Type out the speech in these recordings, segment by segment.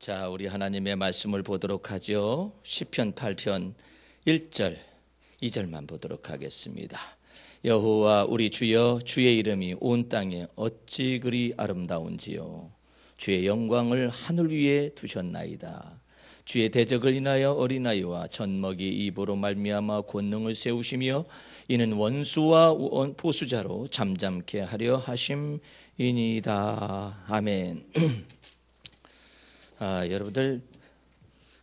자, 우리 하나님의 말씀을 보도록 하죠. 시편 8편 1절, 2절만 보도록 하겠습니다. 여호와 우리 주여, 주의 이름이 온 땅에 어찌 그리 아름다운지요. 주의 영광을 하늘 위에 두셨나이다. 주의 대적을 인하여 어린아이와 젖먹이 입으로 말미암아 권능을 세우시며 이는 원수와 보수자로 잠잠케 하려 하심이니이다. 아멘. 여러분들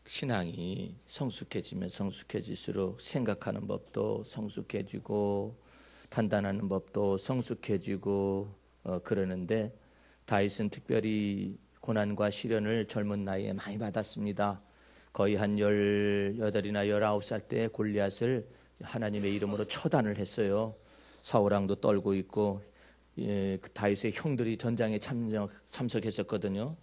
신앙이 성숙해지면 성숙해질수록 생각하는 법도 성숙해지고 판단하는 법도 성숙해지고 그러는데 다윗은 특별히 고난과 시련을 젊은 나이에 많이 받았습니다. 거의 한 18이나 19살 때 골리앗을 하나님의 이름으로 처단을 했어요. 사울왕도 떨고 있고 다윗의 형들이 전장에 참석했었거든요.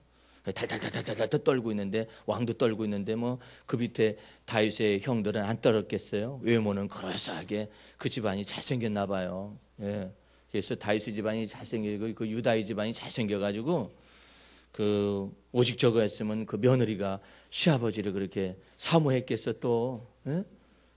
달달달달달 떨고 있는데 왕도 떨고 있는데 뭐 그 밑에 다윗의 형들은 안 떨었겠어요? 외모는 그럴싸하게 그 집안이 잘생겼나 봐요. 예. 그래서 다윗의 집안이 잘생기고 그 유다의 집안이 잘생겨가지고 그 오직 저거 했으면 그 며느리가 시아버지를 그렇게 사모했겠어 또. 예?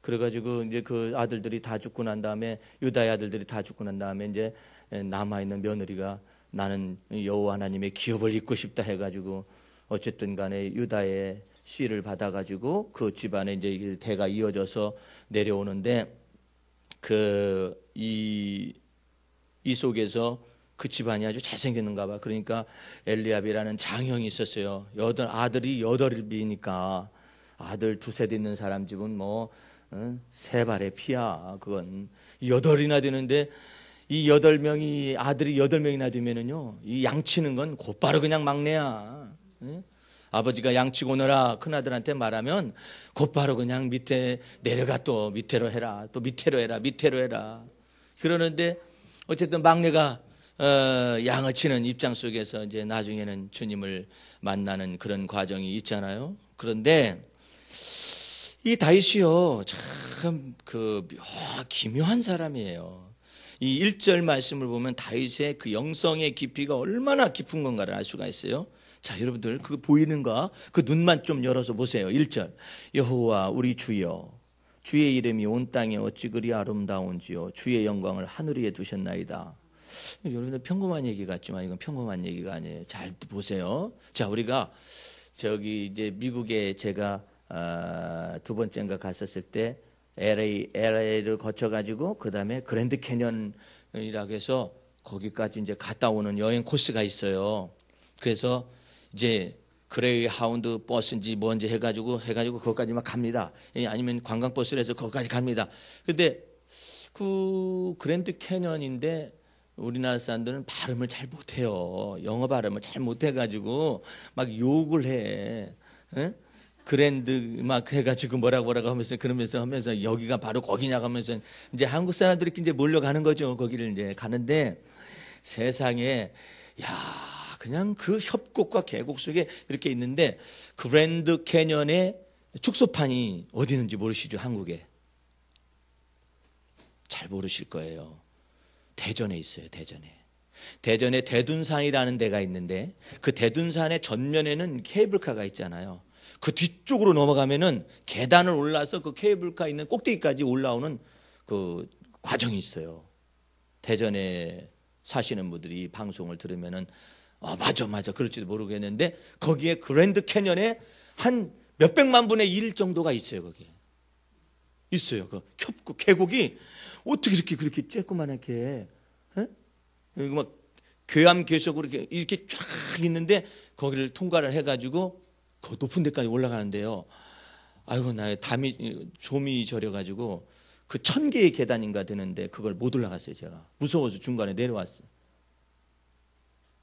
그래가지고 이제 그 아들들이 다 죽고 난 다음에 유다의 아들들이 다 죽고 난 다음에 이제 남아 있는 며느리가 나는 여호와 하나님의 기업을 잇고 싶다 해가지고 어쨌든 간에 유다의 씨를 받아가지고 그 집안에 이제 대가 이어져서 내려오는데 이 속에서 그 집안이 아주 잘생겼는가 봐. 그러니까 엘리압이라는 장형이 있었어요. 아들이 8이니까 아들 두세 있는 사람 집은 뭐 세 발의 피야. 그건 8이나 되는데 이 8명이 아들이 8명이나 되면은요, 이 양치는 건 곧바로 그냥 막내야. 예? 아버지가 양치고 오너라 큰아들한테 말하면 곧바로 그냥 밑에 내려가 또 밑으로 해라. 또 밑으로 해라. 그러는데 어쨌든 막내가 양을 치는 입장 속에서 이제 나중에는 주님을 만나는 그런 과정이 있잖아요. 그런데 이 다윗이요, 참 기묘한 사람이에요. 이 1절 말씀을 보면 다윗의 그 영성의 깊이가 얼마나 깊은 건가를 알 수가 있어요. 자, 여러분들 그 보이는가? 그 눈만 좀 열어서 보세요. 1절. 여호와 우리 주여, 주의 이름이 온 땅에 어찌 그리 아름다운지요. 주의 영광을 하늘 위에 두셨나이다. 여러분들 평범한 얘기 같지만 이건 평범한 얘기가 아니에요. 잘 보세요. 자, 우리가 저기 이제 미국에 제가 두 번째인가 갔었을 때 LA를 거쳐가지고 그 다음에 그랜드 캐년이라고 해서 거기까지 이제 갔다 오는 여행 코스가 있어요. 그래서 이제 그레이 하운드 버스인지 뭔지 해가지고 거기까지만 갑니다. 아니면 관광버스를 해서 거기까지 갑니다. 근데 그 그랜드 캐년인데 우리나라 사람들은 발음을 잘 못해요. 영어 발음을 잘 못해가지고 막 욕을 해. 에? 그랜드 막 해가지고 뭐라고 하면서 그러면서 여기가 바로 거기냐 하면서 이제 한국 사람들이 이제 몰려가는 거죠. 거기를 이제 가는데 세상에 그냥 그 협곡과 계곡 속에 이렇게 있는데 그랜드 캐년의 축소판이 어디 있는지 모르시죠? 한국에 잘 모르실 거예요. 대전에 있어요. 대전에 대둔산이라는 데가 있는데 그 대둔산의 전면에는 케이블카가 있잖아요. 그 뒤쪽으로 넘어가면은 계단을 올라서 그 케이블카 있는 꼭대기까지 올라오는 그 과정이 있어요. 대전에 사시는 분들이 방송을 들으면은 맞아 그럴지도 모르겠는데 거기에 그랜드 캐년에 한 몇백만 분의 1 정도가 있어요. 거기에 있어요. 그 계곡이 어떻게 그렇게 쬐끄만하게 막 괴암 괴석으로 이렇게 쫙 있는데 거기를 통과를 해가지고 그 높은 데까지 올라가는데요. 아이고, 나 좀이 저려가지고 그 1000개의 계단인가 되는데 그걸 못 올라갔어요. 제가 무서워서 중간에 내려왔어요.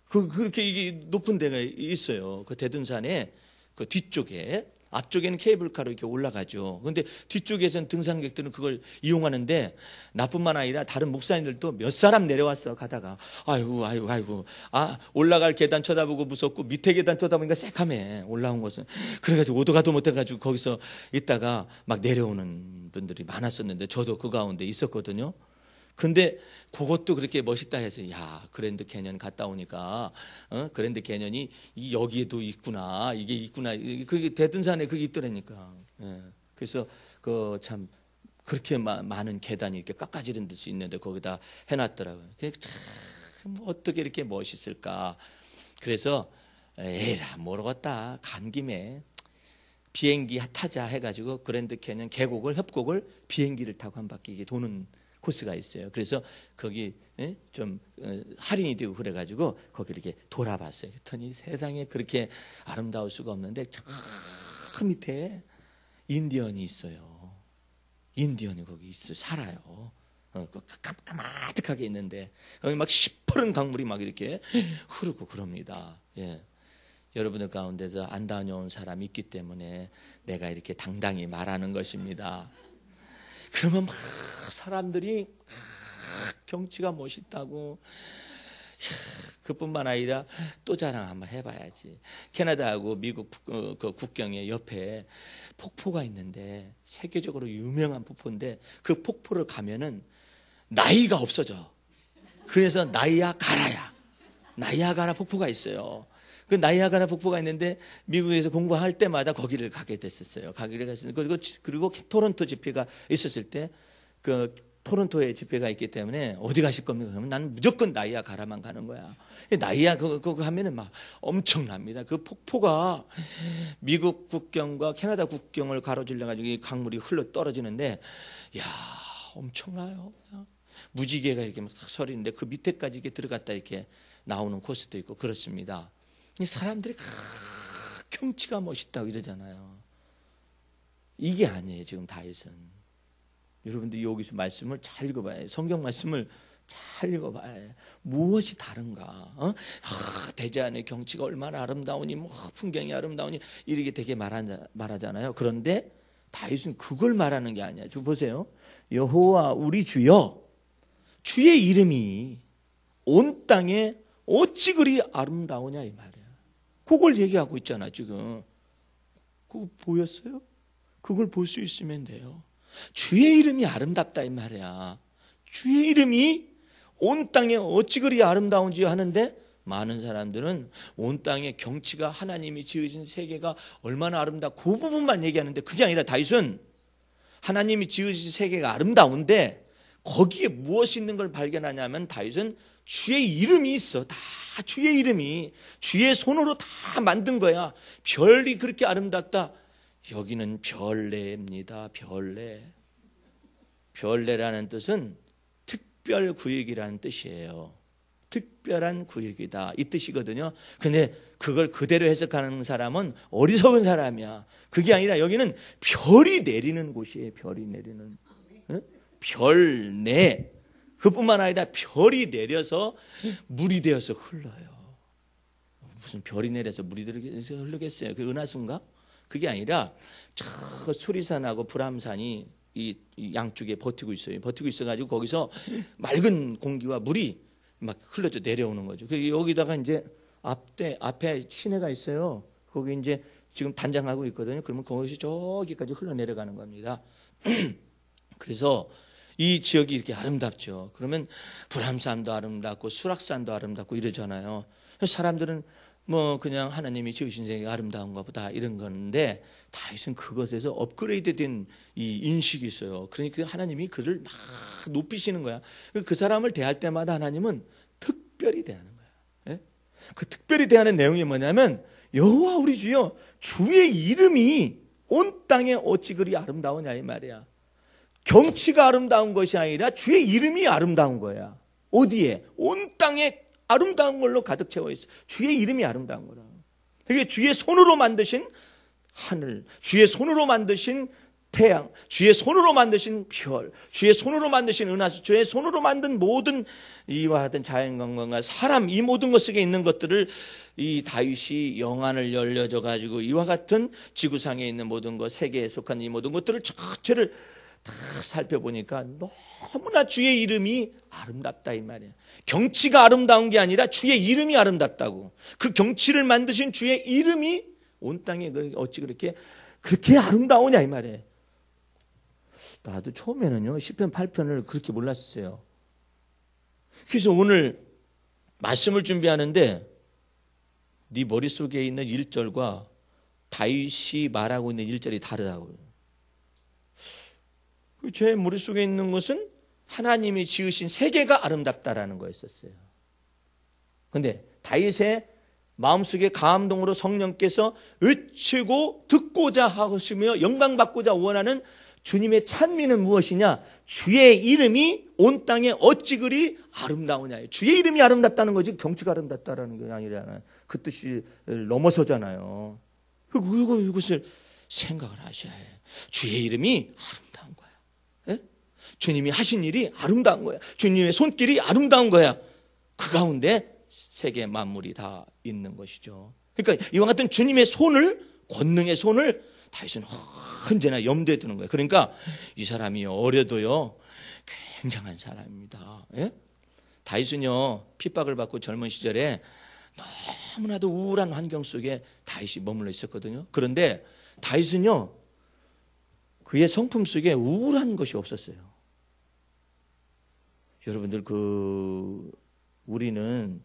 그렇게 이게 높은 데가 있어요. 그 대둔산에 그 뒤쪽에. 앞쪽에는 케이블카로 이렇게 올라가죠. 그런데 뒤쪽에서는 등산객들은 그걸 이용하는데 나뿐만 아니라 다른 목사님들도 몇 사람 내려왔어 가다가 아이고 올라갈 계단 쳐다보고 무섭고 밑에 계단 쳐다보니까 새카매 올라온 것은 그래가지고 오도 가도 못해가지고 거기서 있다가 막 내려오는 분들이 많았었는데 저도 그 가운데 있었거든요. 근데 그것도 그렇게 멋있다 해서 야 그랜드 캐년 갔다 오니까 그랜드 캐년이 여기에도 있구나 이게 있구나 그게 대둔산에 그게 있더라니까. 예. 그래서 그 참 그렇게 많은 계단이 이렇게 깎아지른 듯이 있는데 거기다 해놨더라고요. 참 어떻게 이렇게 멋있을까. 그래서 에라 모르겠다 간 김에 비행기 타자 해가지고 그랜드 캐년 협곡을 비행기를 타고 한 바퀴 도는 코스가 있어요. 그래서 거기 좀 할인이 되고 그래가지고 거기 이렇게 돌아봤어요. 그랬더니 세상에 그렇게 아름다울 수가 없는데 저 밑에 인디언이 있어요. 인디언이 거기 살아요. 까마득하게 있는데 여기 막 시퍼런 강물이 막 이렇게 흐르고 그럽니다. 예. 여러분들 가운데서 안 다녀온 사람이 있기 때문에 내가 이렇게 당당히 말하는 것입니다. 그러면 막 사람들이 경치가 멋있다고 그뿐만 아니라 또 자랑 한번 해봐야지. 캐나다하고 미국 그 국경에 옆에 폭포가 있는데 세계적으로 유명한 폭포인데 그 폭포를 가면은 나이가 없어져. 그래서 나이아가라 폭포가 있어요. 그 나이아가라 폭포가 있는데 미국에서 공부할 때마다 거기를 가게 됐었어요. 그리고 토론토 집회가 있었을 때 그 토론토에 집회가 있기 때문에 어디 가실 겁니까? 그러면 나는 무조건 나이아가라만 가는 거야. 나이아 그거 하면은 막 엄청납니다. 그 폭포가 미국 국경과 캐나다 국경을 가로질러 가지고 강물이 흘러 떨어지는데 야 엄청나요. 무지개가 이렇게 막 서리는데 그 밑에까지 이렇게 들어갔다 이렇게 나오는 코스도 있고 그렇습니다. 사람들이 경치가 멋있다고 이러잖아요. 이게 아니에요. 지금 다윗은. 여러분들 여기서 말씀을 잘 읽어봐요. 성경 말씀을 잘 읽어봐요. 무엇이 다른가? 대제안의 경치가 얼마나 아름다우니 풍경이 아름다우니 이렇게 되게 말하잖아요. 그런데 다윗은 그걸 말하는 게 아니야. 좀 보세요. 여호와 우리 주여 주의 이름이 온 땅에 어찌 그리 아름다우냐 이 말이야. 그걸 얘기하고 있잖아 지금. 그거 보였어요? 그걸 볼 수 있으면 돼요. 주의 이름이 아름답다 이 말이야. 주의 이름이 온 땅에 어찌 그리 아름다운지 하는데 많은 사람들은 온 땅의 경치가 하나님이 지으신 세계가 얼마나 아름답고 그 부분만 얘기하는데 그게 아니라 다윗은 하나님이 지으신 세계가 아름다운데 거기에 무엇이 있는 걸 발견하냐면 다윗은 주의 이름이 있어. 다 주의 이름이 주의 손으로 다 만든 거야. 별이 그렇게 아름답다. 여기는 별내입니다. 별내. 별내라는 뜻은 특별 구역이라는 뜻이에요. 특별한 구역이다 이 뜻이거든요. 근데 그걸 그대로 해석하는 사람은 어리석은 사람이야. 그게 아니라 여기는 별이 내리는 곳이에요. 별이 내리는 별내. 그뿐만 아니라 별이 내려서 물이 되어서 흘러요. 무슨 별이 내려서 물이 되어서 흐르겠어요? 그 은하수인가? 그게 아니라 저 수리산하고 불암산이 이 양쪽에 버티고 있어요. 버티고 있어가지고 거기서 맑은 공기와 물이 막 흘러져 내려오는 거죠. 여기다가 이제 앞에 시내가 있어요. 거기 이제 지금 단장하고 있거든요. 그러면 거기서 저기까지 흘러 내려가는 겁니다. 그래서 이 지역이 이렇게 아름답죠. 그러면 불암산도 아름답고 수락산도 아름답고 이러잖아요. 사람들은 뭐 그냥 하나님이 지으신 세계가 아름다운가 보다 이런 건데 다윗은 그것에서 업그레이드된 이 인식이 있어요. 그러니까 하나님이 그를 막 높이시는 거야. 그 사람을 대할 때마다 하나님은 특별히 대하는 거야. 예? 그 특별히 대하는 내용이 뭐냐면 여호와 우리 주여 주의 이름이 온 땅에 어찌 그리 아름다우냐 이 말이야. 경치가 아름다운 것이 아니라 주의 이름이 아름다운 거야. 어디에? 온 땅에 아름다운 걸로 가득 채워 있어. 주의 이름이 아름다운 거라. 그게 주의 손으로 만드신 하늘, 주의 손으로 만드신 태양, 주의 손으로 만드신 별, 주의 손으로 만드신 은하수, 주의 손으로 만든 모든 이와 같은 자연관광과 사람, 이 모든 것 속에 있는 것들을 이 다윗이 영안을 열려줘 가지고 이와 같은 지구상에 있는 모든 것, 세계에 속한 이 모든 것들을 전체를 다 살펴보니까 너무나 주의 이름이 아름답다 이 말이에요. 경치가 아름다운 게 아니라 주의 이름이 아름답다고. 그 경치를 만드신 주의 이름이 온 땅에 어찌 그렇게 아름다우냐 이 말이에요. 나도 처음에는요 시편 8편을 그렇게 몰랐어요. 그래서 오늘 말씀을 준비하는데 네 머릿속에 있는 1절과 다윗이 말하고 있는 1절이 다르다고요. 제 머릿속에 있는 것은 하나님이 지으신 세계가 아름답다라는 거였었어요. 그런데 다윗의 마음속에 감동으로 성령께서 외치고 듣고자 하시며 영광받고자 원하는 주님의 찬미는 무엇이냐? 주의 이름이 온 땅에 어찌 그리 아름다우냐. 주의 이름이 아름답다는 거지 경치가 아름답다라는 게 아니잖아요. 그 뜻이 넘어서잖아요. 그리고 이것을 생각을 하셔야 해요. 주의 이름이 아름다운 거야. 예? 주님이 하신 일이 아름다운 거야. 주님의 손길이 아름다운 거야. 그 가운데 세계 만물이 다 있는 것이죠. 그러니까 이와 같은 주님의 손을, 권능의 손을 다윗은 언제나 염두에 두는 거예요. 그러니까 이 사람이 어려도요 굉장한 사람입니다. 예? 다윗은요 핍박을 받고 젊은 시절에 너무나도 우울한 환경 속에 다윗이 머물러 있었거든요. 그런데 다윗은요 그의 성품 속에 우울한 것이 없었어요. 여러분들 우리는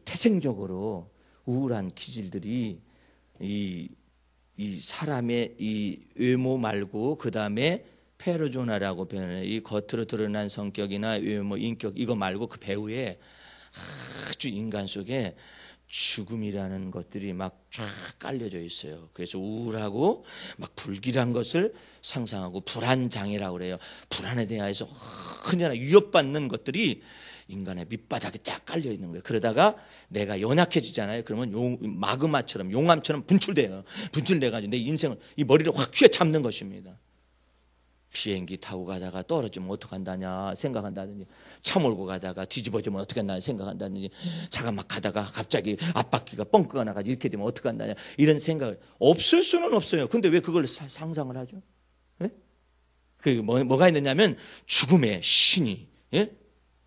태생적으로 우울한 기질들이 이 사람의 이 외모 말고 그 다음에 페르소나라고 표현해요. 이 겉으로 드러난 성격이나 외모, 인격 이거 말고 그 배후에 아주 인간 속에 죽음이라는 것들이 막 쫙 깔려져 있어요. 그래서 우울하고 막 불길한 것을 상상하고 불안장애라고 그래요. 불안에 대해서 언제나 위협받는 것들이 인간의 밑바닥에 쫙 깔려 있는 거예요. 그러다가 내가 연약해지잖아요. 그러면 마그마처럼 용암처럼 분출돼요. 분출돼가지고 내 인생을 이 머리를 확 휘어잡는 것입니다. 비행기 타고 가다가 떨어지면 어떡한다냐 생각한다든지, 차 몰고 가다가 뒤집어지면 어떡한다냐 생각한다든지, 차가 막 가다가 갑자기 앞바퀴가 뻥크가 나가지고 이렇게 되면 어떡한다냐 이런 생각을 없을 수는 없어요. 근데 왜 그걸 상상을 하죠? 예? 뭐가 있느냐면 죽음의 신이, 예?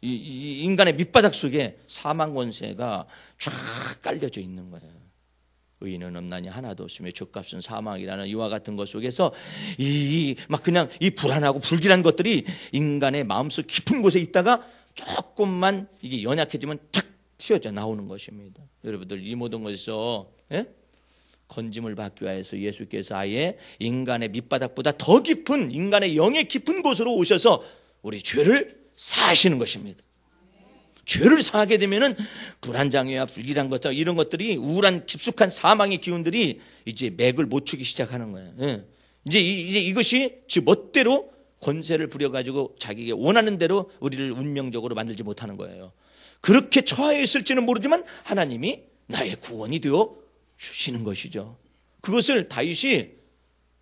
이 인간의 밑바닥 속에 사망 권세가 쫙 깔려져 있는 거예요. 의인은 없나니 하나도 없으며 죗값은 사망이라는 이와 같은 것 속에서 막 그냥 이 불안하고 불길한 것들이 인간의 마음속 깊은 곳에 있다가 조금만 이게 연약해지면 탁 튀어져 나오는 것입니다. 여러분들 이 모든 것에서 건짐을 받기 위해서 예수께서 아예 인간의 밑바닥보다 더 깊은 인간의 영의 깊은 곳으로 오셔서 우리 죄를 사하시는 것입니다. 죄를 사하게 되면은 불안장애와 불길한 것들 이런 것들이 우울한 깊숙한 사망의 기운들이 이제 맥을 못 추기 시작하는 거예요. 예. 이제 이것이 지 멋대로 권세를 부려가지고 자기가 원하는 대로 우리를 운명적으로 만들지 못하는 거예요. 그렇게 처해 있을지는 모르지만 하나님이 나의 구원이 되어 주시는 것이죠. 그것을 다윗이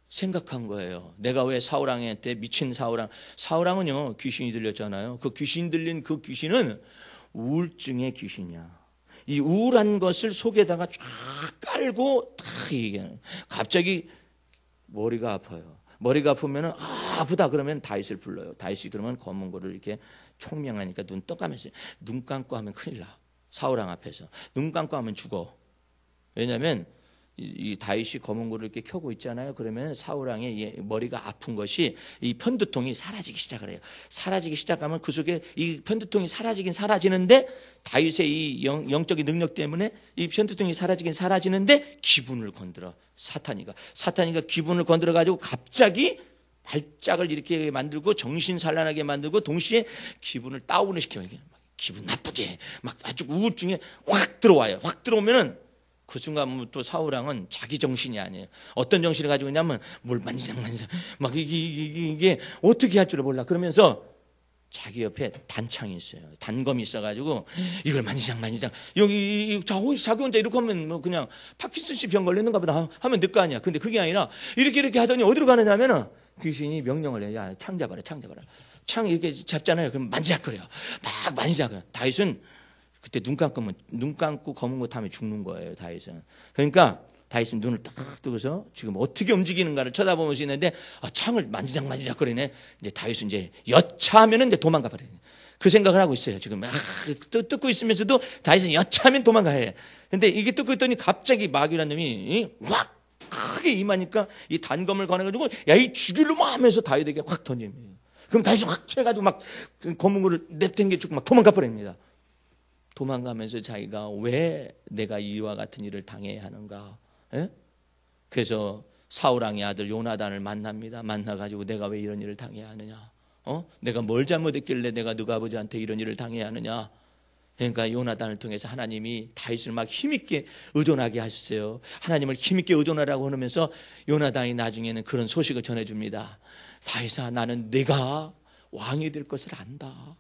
생각한 거예요. 내가 왜 사울왕한테 미친 사울왕은요 귀신이 들렸잖아요. 그 귀신 들린 그 귀신은 우울증의 귀신이야. 이 우울한 것을 속에다가 쫙 깔고 딱 얘기하는. 갑자기 머리가 아파요. 머리가 아프면은 아프다 그러면 다윗을 불러요. 다윗이 그러면 검은 거를 이렇게 총명하니까 눈 떠가면서 눈 감고 하면 큰일 나. 사울왕 앞에서 눈 감고 하면 죽어. 왜냐하면 이 다윗이 검은 고를 이렇게 켜고 있잖아요. 그러면 사울왕의 머리가 아픈 것이 이 편두통이 사라지기 시작을 해요. 사라지기 시작하면 그 속에 이 편두통이 사라지긴 사라지는데 다윗의 이 영적인 능력 때문에 이 편두통이 사라지긴 사라지는데 기분을 건드려 사탄이가 기분을 건드려 가지고 갑자기 발작을 이렇게 만들고 정신산란하게 만들고 동시에 기분을 다운을 시켜요. 기분 나쁘게 막 아주 우울증에 확 들어와요. 확 들어오면은 그 순간부터 사울왕은 자기 정신이 아니에요. 어떤 정신을 가지고 있냐면 뭘 만지작 막 이게 어떻게 할 줄을 몰라. 그러면서 자기 옆에 단창이 있어요. 단검이 있어가지고 이걸 만지작 여기 자기 혼자 이렇게 하면 뭐 그냥 파킨슨씨 병 걸렸는가 보다 하면 될 거 아니야. 근데 그게 아니라 이렇게 하더니 어디로 가느냐면은 귀신이 명령을 해요. 야, 창 잡아라. 창 이렇게 잡잖아요. 그럼 만지작거려요. 막 만지작거려요. 다윗은 그때 눈 감고 검은 거 타면 죽는 거예요. 다윗은. 그러니까 다윗은 눈을 딱 뜨고서 지금 어떻게 움직이는가를 쳐다보면서 있는데 창을 만지작 거리네. 이제 다윗은 이제 여차하면은 이제 도망가 버리네. 그 생각을 하고 있어요. 지금 뜯고 있으면서도 다윗은 여차하면 도망가야 해. 근데 이게 뜯고 있더니 갑자기 마귀라는 놈이 확 크게 임하니까 이 단검을 꺼내가지고 야 이 죽일로 하면서 다윗에게 확 던집니다. 그럼 다윗이 확 해가지고 막 검은고를 내팽개치고 막 도망가 버립니다. 도망가면서 자기가 왜 내가 이와 같은 일을 당해야 하는가? 예? 그래서 사울왕의 아들 요나단을 만납니다. 만나가지고 내가 왜 이런 일을 당해야 하느냐? 내가 뭘 잘못했길래 내가 너가 아버지한테 이런 일을 당해야 하느냐? 그러니까 요나단을 통해서 하나님이 다윗을 막 힘있게 의존하게 하셨어요. 하나님을 힘있게 의존하라고 하면서 요나단이 나중에는 그런 소식을 전해줍니다. 다윗아, 나는 네가 왕이 될 것을 안다.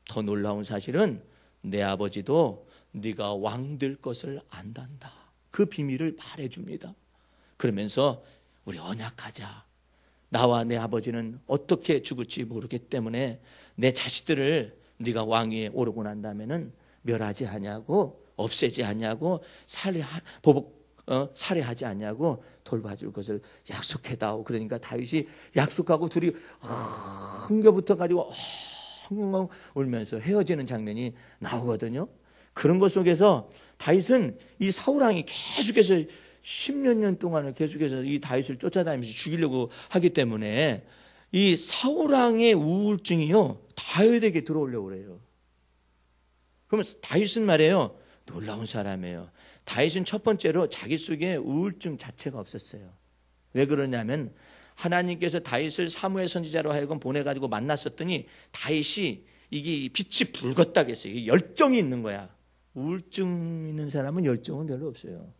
더 놀라운 사실은 내 아버지도 네가 왕 될 것을 안단다. 그 비밀을 말해줍니다. 그러면서 우리 언약하자. 나와 내 아버지는 어떻게 죽을지 모르기 때문에 내 자식들을 네가 왕위에 오르고 난 다음에는 멸하지 않냐고, 없애지 않냐고, 살해하지 않냐고 돌봐줄 것을 약속해다오. 그러니까 다윗이 약속하고 둘이 흥겨붙어 가지고 엉엉 울면서 헤어지는 장면이 나오거든요. 그런 것 속에서 다윗은 이 사울왕이 계속해서 10몇 년 동안을 계속해서 이 다윗을 쫓아다니면서 죽이려고 하기 때문에 이 사울왕의 우울증이요 다윗에게 들어오려고 그래요. 그러면 다윗은 말이에요, 놀라운 사람이에요. 다윗은 첫 번째로 자기 속에 우울증 자체가 없었어요. 왜 그러냐면 하나님께서 다윗을 사무엘 선지자로 하여금 보내가지고 만났었더니 다윗이 이게 빛이 붉었다 그랬어요. 열정이 있는 거야. 우울증 있는 사람은 열정은 별로 없어요.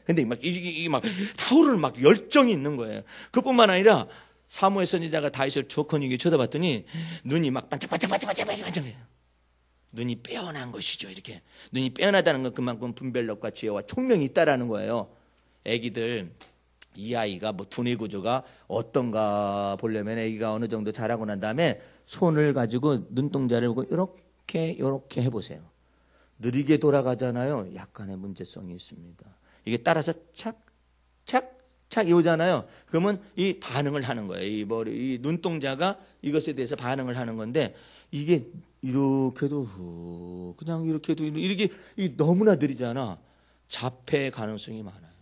근데 이게 막 타오르는 막 열정이 있는 거예요. 그뿐만 아니라 사무엘 선지자가 다윗을 조건이게 쳐다봤더니 눈이 막 반짝반짝해요. 눈이 빼어난 것이죠. 이렇게 눈이 빼어나다는 건 그만큼 분별력과 지혜와 총명이 있다라는 거예요. 애기들 이 아이가 뭐 두뇌 구조가 어떤가 보려면 애기가 어느 정도 자라고 난 다음에 손을 가지고 눈동자를 보고 이렇게 해보세요. 느리게 돌아가잖아요. 약간의 문제성이 있습니다. 이게 따라서 착 이오잖아요. 그러면 이 반응을 하는 거예요. 이 눈동자가 이것에 대해서 반응을 하는 건데 이게 이렇게도 그냥 이렇게도 이렇게 너무나 느리잖아. 자폐 가능성이 많아요.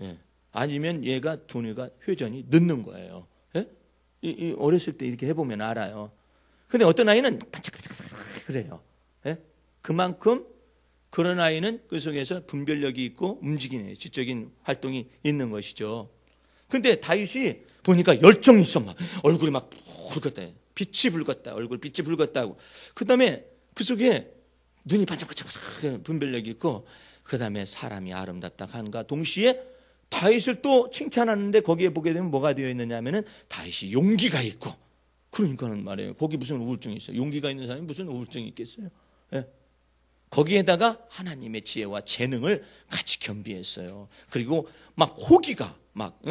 예. 아니면 얘가 두뇌가 회전이 늦는 거예요. 예? 어렸을 때 이렇게 해보면 알아요. 근데 어떤 아이는 반짝반짝 그래요. 예? 그만큼 그런 아이는 그 속에서 분별력이 있고 움직이는 지적인 활동이 있는 것이죠. 근데 다윗이 보니까 열정이 있어. 막 얼굴이 막 붉었다. 빛이 붉었다. 얼굴 빛이 붉었다고. 그 다음에 그 속에 눈이 반짝반짝 분별력이 있고 그 다음에 사람이 아름답다 하는가 동시에 다윗을 또 칭찬하는데 거기에 보게 되면 뭐가 되어 있느냐 하면은 다윗이 용기가 있고 그러니까는 말이에요. 거기 무슨 우울증이 있어요. 용기가 있는 사람이 무슨 우울증이 있겠어요. 예? 거기에다가 하나님의 지혜와 재능을 같이 겸비했어요. 그리고 막 호기가 막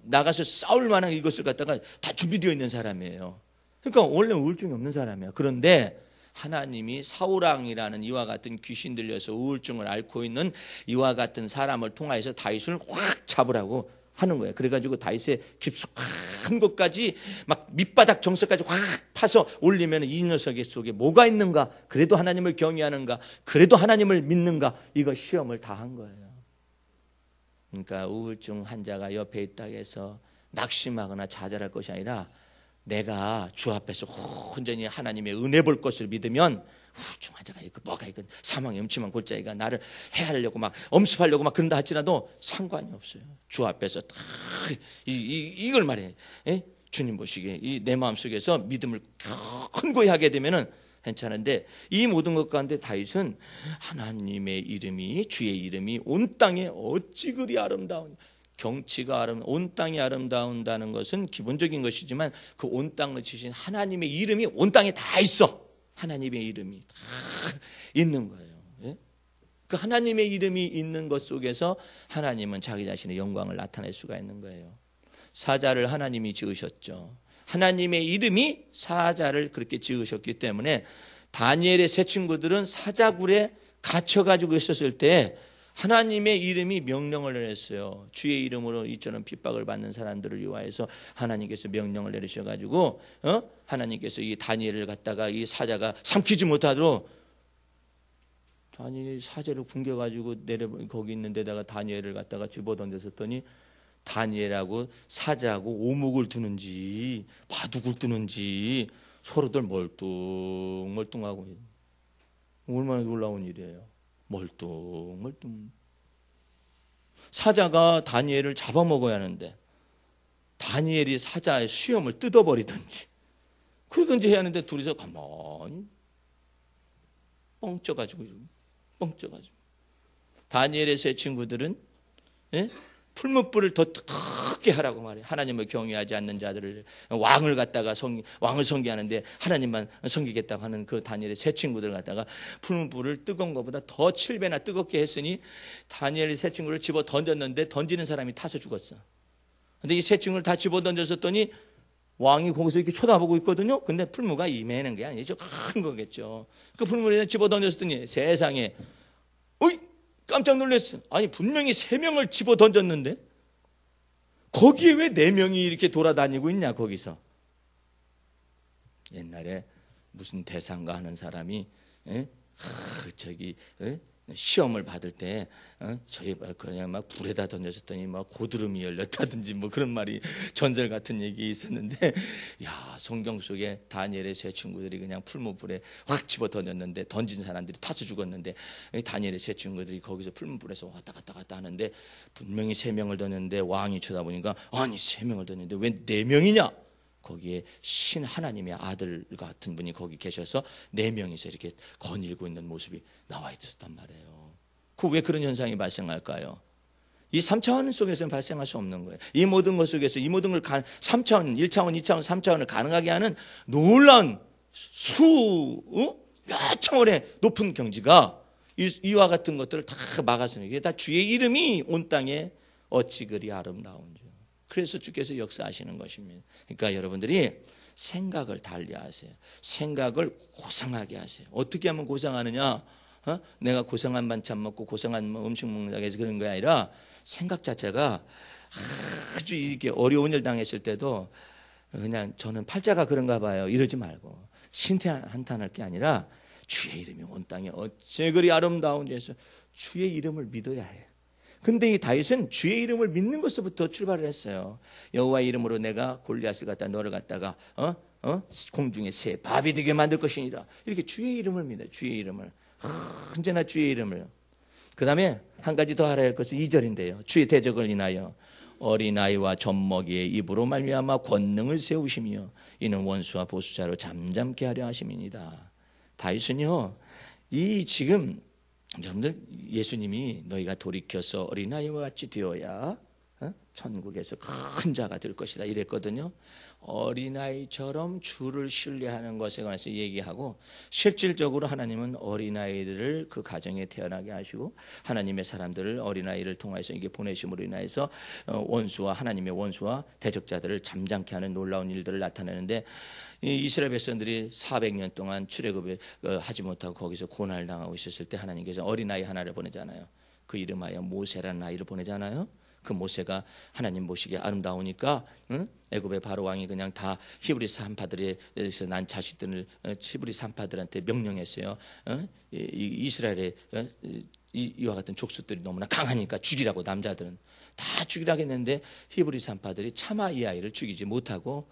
나가서 싸울 만한 이것을 갖다가 다 준비되어 있는 사람이에요. 그러니까 원래 우울증이 없는 사람이야. 그런데 하나님이 사울왕이라는 이와 같은 귀신 들려서 우울증을 앓고 있는 이와 같은 사람을 통하여서 다윗을 확 잡으라고 하는 거예요. 그래가지고 다윗의 깊숙한 곳까지 막 밑바닥 정서까지 확 파서 올리면 이 녀석 속에 뭐가 있는가? 그래도 하나님을 경외하는가? 그래도 하나님을 믿는가? 이거 시험을 다 한 거예요. 그러니까 우울증 환자가 옆에 있다고 해서 낙심하거나 좌절할 것이 아니라 내가 주 앞에서 온전히 하나님의 은혜 볼 것을 믿으면 우울증 환자가 뭐가 이거 사망의 음침한 골짜기가 나를 해하려고 막 엄습하려고 막 그런다 할지라도 상관이 없어요. 주 앞에서 딱 이걸 말해. 예? 주님 보시기에 내 마음속에서 믿음을 큰고히 하게 되면은 괜찮은데 이 모든 것 가운데 다윗은 하나님의 이름이 주의 이름이 온 땅에 어찌 그리 아름다우냐. 경치가 온 땅이 아름다운다는 것은 기본적인 것이지만 그 온 땅을 지신 하나님의 이름이 온 땅에 다 있어. 하나님의 이름이 다 있는 거예요. 예? 그 하나님의 이름이 있는 것 속에서 하나님은 자기 자신의 영광을 나타낼 수가 있는 거예요. 사자를 하나님이 지으셨죠. 하나님의 이름이 사자를 그렇게 지으셨기 때문에 다니엘의 세 친구들은 사자굴에 갇혀가지고 있었을 때 하나님의 이름이 명령을 내렸어요. 주의 이름으로 이처럼 핍박을 받는 사람들을 위하여서 하나님께서 명령을 내리셔가지고 하나님께서 이 다니엘을 갖다가 이 사자가 삼키지 못하도록 다니엘 사자를 굶겨가지고 거기 있는 데다가 다니엘을 갖다가 집어던졌더니 다니엘하고 사자하고 오목을 두는지 바둑을 두는지 서로들 멀뚱멀뚱하고 얼마나 놀라운 일이에요. 멀뚱멀뚱. 사자가 다니엘을 잡아먹어야 하는데 다니엘이 사자의 수염을 뜯어버리든지 그러든지 해야 하는데 둘이서 가만히 뻥쪄가지고 다니엘의 세 친구들은 풀무불을 더 크게 하라고 말해요. 하나님을 경외하지 않는 자들을 왕을 갖다가 왕을 섬기하는데 하나님만 섬기겠다고 하는 그 다니엘의 세 친구들을 갖다가 풀무불을 뜨거운 것보다 더 7배나 뜨겁게 했으니 다니엘의 세 친구를 집어 던졌는데 던지는 사람이 타서 죽었어. 근데 이 세 친구를 다 집어 던졌었더니 왕이 거기서 이렇게 쳐다보고 있거든요. 근데 풀무가 임해는 게 아니죠. 큰 거겠죠. 그 풀무에 집어 던졌더니 세상에 어이 깜짝 놀랐어. 아니 분명히 3명을 집어 던졌는데 거기에 왜 4명이 이렇게 돌아다니고 있냐 거기서. 옛날에 무슨 대상가 하는 사람이 시험을 받을 때 저희 그냥 막 불에다 던졌더니 막 고드름이 열렸다든지 뭐 그런 말이 전설 같은 얘기 있었는데 야 성경 속에 다니엘의 세 친구들이 그냥 풀무불에 확 집어 던졌는데 던진 사람들이 타서 죽었는데 다니엘의 세 친구들이 거기서 풀무불에서 왔다 갔다 하는데 분명히 3명을 던졌는데 왕이 쳐다보니까 아니 3명을 던졌는데 왜 4명이냐 거기에 신 하나님의 아들 같은 분이 거기 계셔서 4명이서 이렇게 거닐고 있는 모습이 나와 있었단 말이에요. 왜 그런 현상이 발생할까요? 이 3차원 속에서는 발생할 수 없는 거예요. 이 모든 것 속에서 이 모든 걸 3차원, 1차원, 2차원, 3차원을 가능하게 하는 놀라운 몇 차원의 높은 경지가 이와 같은 것들을 다 막아서는 이게 다 주의 이름이 온 땅에 어찌 그리 아름다운지. 그래서 주께서 역사하시는 것입니다. 그러니까 여러분들이 생각을 달리하세요. 생각을 고상하게 하세요. 어떻게 하면 고상하느냐? 내가 고상한 반찬 먹고 고상한 음식 먹는다고 해서 그런 게 아니라 생각 자체가 아주 이렇게 어려운 일 당했을 때도 그냥 저는 팔자가 그런가 봐요. 이러지 말고 신태한탄할 게 아니라 주의 이름이 온 땅에 어째 그리 아름다운지 해서 주의 이름을 믿어야 해요. 근데 이 다윗은 주의 이름을 믿는 것부터 출발을 했어요. 여호와의 이름으로 내가 골리앗을 갖다 너를 갖다가 공중에 새 밥이 되게 만들 것이니라. 이렇게 주의 이름을 믿어요. 주의 이름을 언제나 주의 이름을. 그 다음에 한 가지 더 알아야 할 것은 2절인데요. 주의 대적을 인하여 어린아이와 젖먹이의 입으로 말미암아 권능을 세우시며 이는 원수와 보수자로 잠잠케 하려 하심이니이다. 다윗은요 이 지금 여러분들 예수님이 너희가 돌이켜서 어린아이와 같이 되어야 천국에서 큰 자가 될 것이다 이랬거든요. 어린아이처럼 주를 신뢰하는 것에 관해서 얘기하고 실질적으로 하나님은 어린아이들을 그 가정에 태어나게 하시고 하나님의 사람들을 어린아이를 통해서 이게 보내심으로 인해서 원수와 하나님의 원수와 대적자들을 잠잠케 하는 놀라운 일들을 나타내는데 이스라엘 백성들이 400년 동안 출애굽을 하지 못하고 거기서 고난을 당하고 있었을 때 하나님께서 어린아이 하나를 보내잖아요. 그 이름하여 모세라는 아이를 보내잖아요. 그 모세가 하나님 보시기에 아름다우니까 애굽의 바로 왕이 그냥 다 히브리 산파들에서 난 자식들을 히브리 산파들한테 명령했어요. 이스라엘의 이와 같은 족속들이 너무나 강하니까 죽이라고 남자들은 다 죽이라고 했는데 히브리 산파들이 차마 이 아이를 죽이지 못하고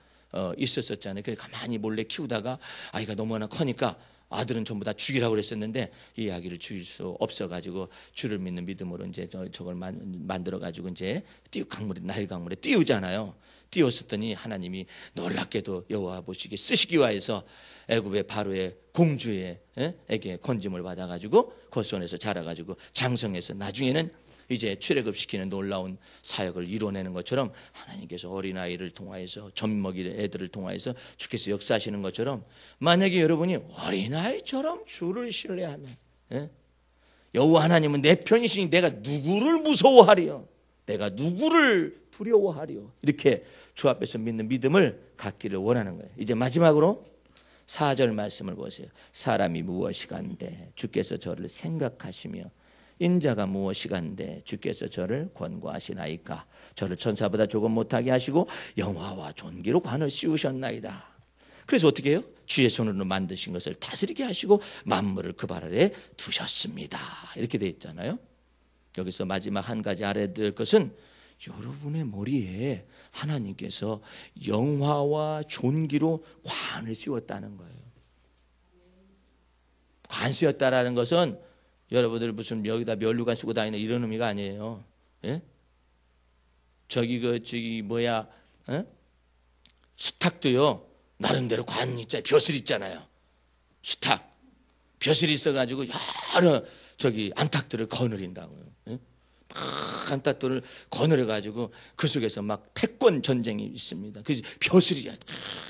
있었었잖아요. 그래서 가만히 몰래 키우다가 아이가 너무나 커니까 아들은 전부 다 죽이라고 그랬었는데 이 아기를 죽일 수 없어가지고 주를 믿는 믿음으로 이제 저걸 만들어가지고 이제 나일 강물에 띄우잖아요. 띄웠었더니 하나님이 놀랍게도 여호와 보시기에 쓰시기 위하여서 애굽의 바로의 공주에게 건짐을 받아가지고 그 손에서 자라가지고 장성해서 나중에는 이제 출애굽시키는 놀라운 사역을 이뤄내는 것처럼 하나님께서 어린아이를 통하여서 젖먹이 애들을 통하여서 주께서 역사하시는 것처럼 만약에 여러분이 어린아이처럼 주를 신뢰하면 여호와 하나님은 내 편이시니 내가 누구를 무서워하리요 내가 누구를 두려워하리요 이렇게 주 앞에서 믿는 믿음을 갖기를 원하는 거예요. 이제 마지막으로 4절 말씀을 보세요. 사람이 무엇이간데 주께서 저를 생각하시며 인자가 무엇이간데 주께서 저를 권고하시나이까. 저를 천사보다 조금 못하게 하시고 영화와 존귀로 관을 씌우셨나이다. 그래서 어떻게 해요? 주의 손으로 만드신 것을 다스리게 하시고 만물을 그 발 아래 두셨습니다. 이렇게 돼 있잖아요. 여기서 마지막 한 가지 알아야 될 것은 여러분의 머리에 하나님께서 영화와 존귀로 관을 씌웠다는 거예요. 관 씌웠다라는 것은 여러분들 무슨 여기다 면류관 쓰고 다니는 이런 의미가 아니에요. 예? 저기 뭐야? 예? 수탉도요 나름대로 관 있잖아요. 벼슬 있잖아요. 수탉 벼슬이 있어가지고 여러 저기 안팎들을 거느린다고요. 예? 막 안팎들을 거느려가지고 그 속에서 막 패권 전쟁이 있습니다. 그래서 벼슬이야.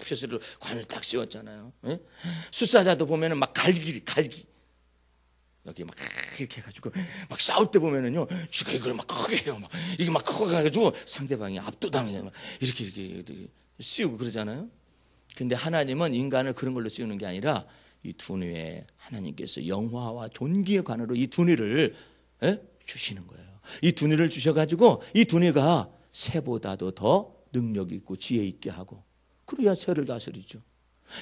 벼슬을 관을 딱 씌웠잖아요. 예? 숫사자도 보면은 막 갈기 여기 막 이렇게 해가지고 막 싸울 때 보면은요, 쥐가 이걸 막 크게 해요. 막 이게 막 커가지고 상대방이 압도당해요. 막 이렇게 씌우고 그러잖아요. 근데 하나님은 인간을 그런 걸로 씌우는 게 아니라 이 두뇌에 하나님께서 영화와 존귀의 관으로 이 두뇌를 주시는 거예요. 이 두뇌를 주셔가지고 이 두뇌가 새보다도 더 능력 있고 지혜 있게 하고 그래야 새를 다스리죠.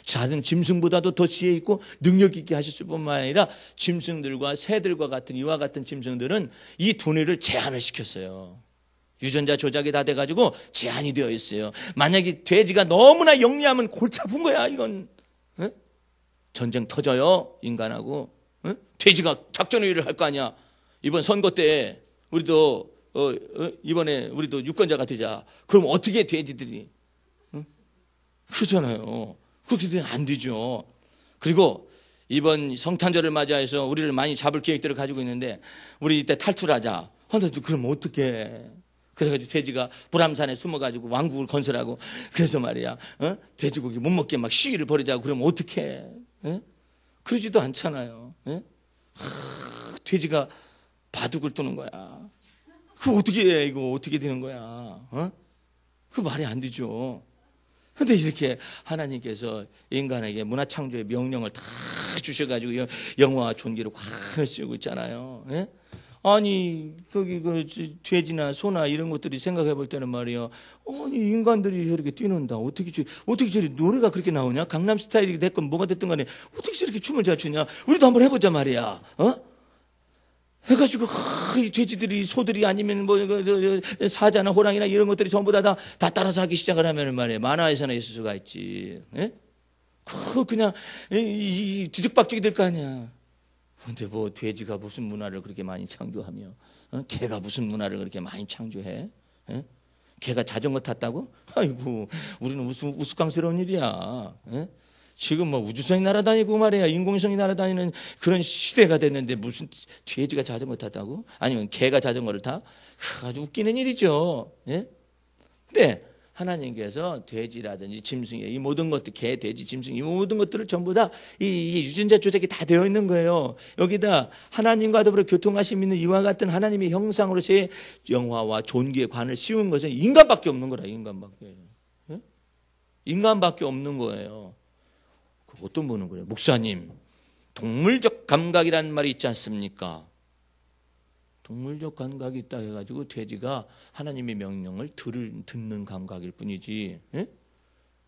작은 짐승보다도 더 지혜 있고 능력 있게 하실 뿐만 아니라 짐승들과 새들과 같은 이와 같은 짐승들은 이 두뇌를 제한을 시켰어요. 유전자 조작이 다 돼가지고 제한이 되어 있어요. 만약에 돼지가 너무나 영리하면 골치 아픈 거야. 이건 전쟁 터져요. 인간하고 돼지가 작전회의를 할 거 아니야. 이번 선거 때 우리도 이번에 우리도 유권자가 되자. 그럼 어떻게 돼지들이 그러잖아요. 그렇게 되면 안 되죠. 그리고 이번 성탄절을 맞이해서 우리를 많이 잡을 계획들을 가지고 있는데 우리 이때 탈출하자. 그럼 어떻게? 그래가지고 돼지가 불암산에 숨어가지고 왕국을 건설하고 그래서 말이야. 돼지고기 못 먹게 막 시위를 벌이자고 그러면 어떻게? 그러지도 않잖아요. 돼지가 바둑을 두는 거야. 그거 어떻게 해? 이거 어떻게 되는 거야? 그 말이 안 되죠. 근데 이렇게 하나님께서 인간에게 문화창조의 명령을 다 주셔가지고 영화와 존귀로 관을 씌우고 있잖아요. 예? 아니 거기 그 돼지나 소나 이런 것들이 생각해 볼 때는 말이야. 아니 인간들이 저렇게 뛰는다. 어떻게 저리 노래가 그렇게 나오냐? 강남스타일이 됐건 뭐가 됐든 간에 어떻게 저렇게 춤을 잘 추냐? 우리도 한번 해보자 말이야. 해가지고 이 돼지들이 소들이 아니면 뭐 사자나 호랑이나 이런 것들이 전부 다 따라서 하기 시작을 하면 말이야 만화에서나 있을 수가 있지. 예? 그냥 뒤죽박죽이 될 거 아니야. 근데 뭐 돼지가 무슨 문화를 그렇게 많이 창조하며 개가 무슨 문화를 그렇게 많이 창조해? 예? 개가 자전거 탔다고? 아이고 우리는 우스꽝스러운 일이야. 예? 지금 뭐 우주선이 날아다니고 말이야 인공위성이 날아다니는 그런 시대가 됐는데 무슨 돼지가 자전거 탔다고? 아니면 개가 자전거를 타? 아주 웃기는 일이죠. 예? 근데 하나님께서 돼지라든지 짐승 이 모든 것들 개, 돼지, 짐승 이 모든 것들을 전부 다 이 유전자 조작이 다 되어 있는 거예요. 여기다 하나님과 더불어 교통하심 있는 이와 같은 하나님의 형상으로서의 영화와 존귀의 관을 씌운 것은 인간밖에 없는 거라. 인간밖에. 예? 인간밖에 없는 거예요. 어떤 분은 그래요. 목사님, 동물적 감각이라는 말이 있지 않습니까? 동물적 감각이 있다 해가지고 돼지가 하나님의 명령을 듣는 감각일 뿐이지, 예?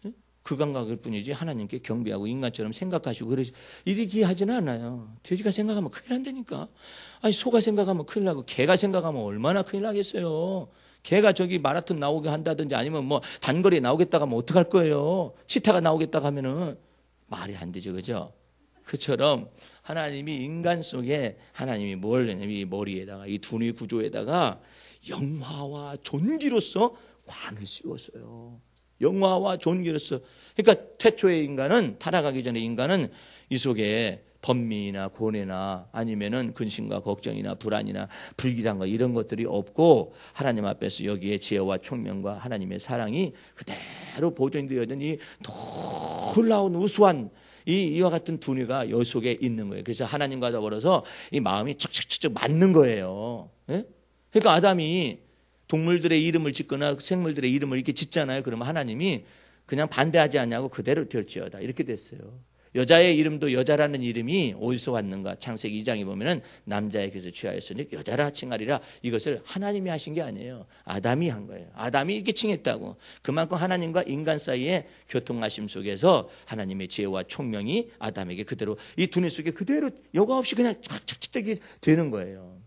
예? 그 감각일 뿐이지 하나님께 경배하고 인간처럼 생각하시고 이렇게 하지는 않아요. 돼지가 생각하면 큰일 난다니까. 아니 소가 생각하면 큰일 나고 개가 생각하면 얼마나 큰일 나겠어요. 개가 저기 마라톤 나오게 한다든지 아니면 뭐 단거리에 나오겠다고 하면 어떡할 거예요. 치타가 나오겠다고 하면은 말이 안 되죠. 그죠? 그처럼 하나님이 인간 속에 하나님이 이 머리에다가 이 두뇌 구조에다가 영화와 존귀로서 관을 씌웠어요. 영화와 존귀로서. 그러니까 태초의 인간은 타락하기 전에 인간은 이 속에 번민이나 고뇌나 아니면은 근심과 걱정이나 불안이나 불길한 거 이런 것들이 없고 하나님 앞에서 여기에 지혜와 총명과 하나님의 사랑이 그대로 보존되어진 이 놀라운 우수한 이와 같은 두뇌가 여 속에 있는 거예요. 그래서 하나님과 더불어서 이 마음이 척척척 맞는 거예요. 예? 그러니까 아담이 동물들의 이름을 짓거나 생물들의 이름을 이렇게 짓잖아요. 그러면 하나님이 그냥 반대하지 않냐고 그대로 될지어다 이렇게 됐어요. 여자의 이름도 여자라는 이름이 어디서 왔는가? 창세기 2장에 보면은 남자에게서 취하였으니 여자라 칭하리라. 이것을 하나님이 하신 게 아니에요. 아담이 한 거예요. 아담이 이렇게 칭했다고. 그만큼 하나님과 인간 사이의 교통하심 속에서 하나님의 지혜와 총명이 아담에게 그대로 이 두뇌 속에 그대로 여과 없이 그냥 착착착착이 되는 거예요.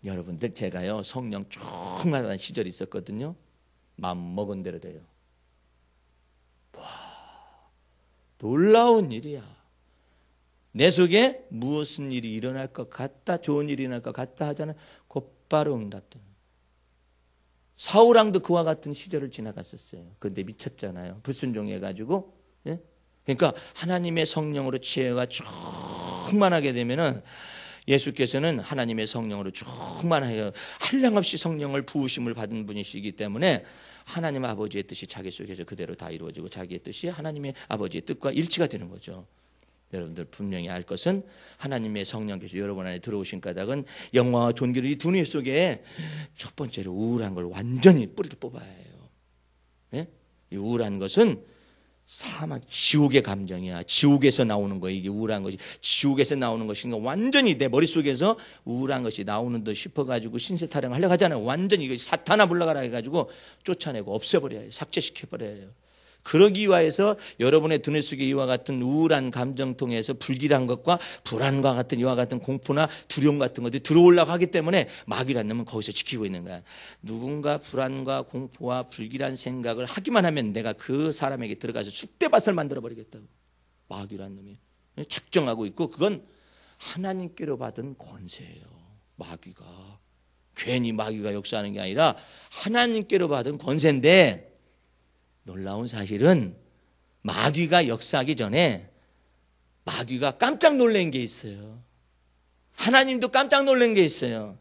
여러분들 제가요 성령 충만한 시절이 있었거든요. 마음 먹은 대로 돼요. 와, 놀라운 일이야. 내 속에 무슨 일이 일어날 것 같다, 좋은 일이 일어날 것 같다 하잖아요. 곧바로 응답돼요. 사울왕도 그와 같은 시절을 지나갔었어요. 그런데 미쳤잖아요. 불순종해가지고. 예? 그러니까 하나님의 성령으로 지혜가 충만하게 되면은 예수께서는 하나님의 성령으로 충만하여 한량없이 성령을 부으심을 받은 분이시기 때문에 하나님 아버지의 뜻이 자기 속에서 그대로 다 이루어지고 자기의 뜻이 하나님의 아버지의 뜻과 일치가 되는 거죠. 여러분들 분명히 알 것은 하나님의 성령께서 여러분 안에 들어오신 까닭은 영광과 존귀를 이 두뇌 속에 첫 번째로 우울한 걸 완전히 뿌리를 뽑아야 해요. 예? 이 우울한 것은 사막 지옥의 감정이야. 지옥에서 나오는 거야. 이게 우울한 것이 지옥에서 나오는 것인가. 완전히 내 머릿속에서 우울한 것이 나오는 듯 싶어가지고 신세 타령을 하려고 하잖아요. 완전히 이거 사탄아 물러가라 해가지고 쫓아내고 없애버려요. 삭제시켜버려요. 그러기 위해서 여러분의 두뇌 속에 이와 같은 우울한 감정 통해서 불길한 것과 불안과 같은 이와 같은 공포나 두려움 같은 것들이 들어오려고 하기 때문에 마귀라는 놈은 거기서 지키고 있는 거야. 누군가 불안과 공포와 불길한 생각을 하기만 하면 내가 그 사람에게 들어가서 쑥대밭을 만들어버리겠다고. 마귀라는 놈이 작정하고 있고 그건 하나님께로 받은 권세예요. 마귀가. 괜히 마귀가 역사하는 게 아니라 하나님께로 받은 권세인데 놀라운 사실은 마귀가 역사하기 전에 마귀가 깜짝 놀란 게 있어요. 하나님도 깜짝 놀란 게 있어요.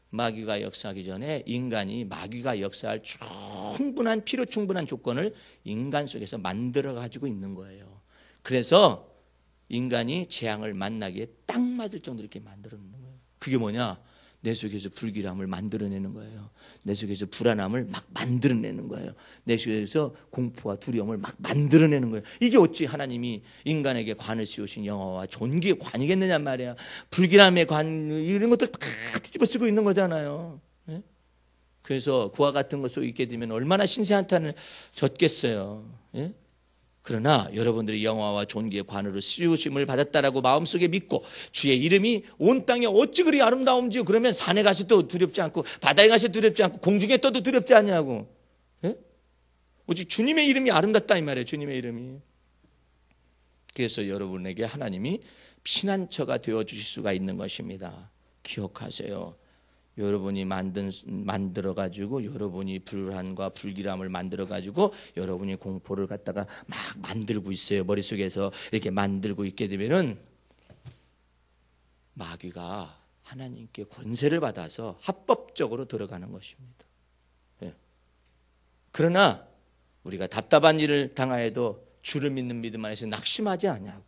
마귀가 역사하기 전에 인간이 마귀가 역사할 충분한 필요 충분한 조건을 인간 속에서 만들어 가지고 있는 거예요. 그래서 인간이 재앙을 만나기에 딱 맞을 정도로 이렇게 만들어 놓는 거예요. 그게 뭐냐? 내 속에서 불길함을 만들어내는 거예요. 내 속에서 불안함을 막 만들어내는 거예요. 내 속에서 공포와 두려움을 막 만들어내는 거예요. 이게 어찌 하나님이 인간에게 관을 씌우신 영화와 존귀의 관이겠느냐 말이야. 불길함의 관 이런 것들 다 뒤집어 쓰고 있는 거잖아요. 네? 그래서 그와 같은 것 속에 있게 되면 얼마나 신세 한탄을 졌겠어요. 네? 그러나 여러분들이 영화와 존귀의 관으로 씌우심을 받았다라고 마음속에 믿고 주의 이름이 온 땅에 어찌 그리 아름다움지요. 그러면 산에 가서도 두렵지 않고 바다에 가서도 두렵지 않고 공중에 떠도 두렵지 않냐고. 예? 오직 주님의 이름이 아름답다 이 말이에요. 주님의 이름이. 그래서 여러분에게 하나님이 피난처가 되어주실 수가 있는 것입니다. 기억하세요. 여러분이 만들어가지고 여러분이 불안과 불길함을 만들어가지고 여러분이 공포를 갖다가 막 만들고 있어요. 머릿속에서 이렇게 만들고 있게 되면은 마귀가 하나님께 권세를 받아서 합법적으로 들어가는 것입니다. 예. 그러나 우리가 답답한 일을 당하여도 주를 믿는 믿음 안에서 낙심하지 않냐고.